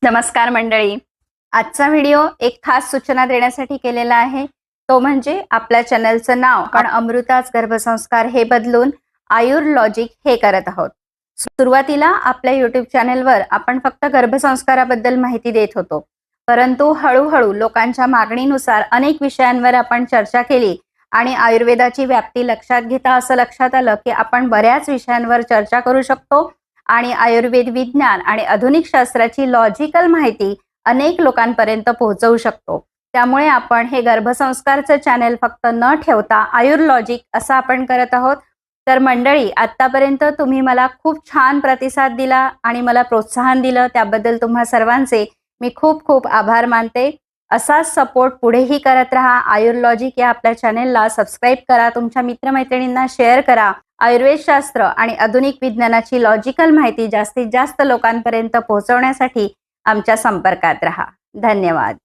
नमस्कार मंडळी. आजचा व्हिडिओ एक खास सूचना देण्यासाठी केलेला आहे. तो म्हणजे आपल्या चॅनलचं नाव आपण अमृताच गर्भसंस्कार हे बदलून आयुर्लॉजिक हे करत आहोत. सुरुवातीला आपल्या यूट्यूब चॅनलवर आपण फक्त गर्भसंस्काराबद्दल माहिती देत होतो, परंतु हळूहळू लोकांच्या मागणीनुसार अनेक विषयांवर आपण चर्चा केली आणि आयुर्वेदाची व्याप्ती लक्षात घेता असं लक्षात आलं की आपण बऱ्याच विषयांवर चर्चा करू शकतो आणि आयुर्वेद विज्ञान आणि आधुनिक शास्त्राची लॉजिकल माहिती अनेक लोकांपर्यंत पोहोचवू शकतो. त्यामुळे आपण हे गर्भसंस्कारचं चॅनल फक्त न ठेवता आयुर्लॉजिक असं आपण करत आहोत. तर मंडळी, आत्तापर्यंत तुम्ही मला खूप छान प्रतिसाद दिला आणि मला प्रोत्साहन दिलं, त्याबद्दल तुम्हा सर्वांचे मी खूप खूप आभार मानते. असाच सपोर्ट पुढेही करत राहा. आयुर्लॉजिक या आपल्या चॅनेलला सबस्क्राईब करा, तुमच्या मित्रमैत्रिणींना शेअर करा. आयुर्वेदशास्त्र आणि आधुनिक विज्ञानाची लॉजिकल माहिती जास्तीत जास्त लोकांपर्यंत पोहोचवण्यासाठी आमच्या संपर्कात राहा. धन्यवाद.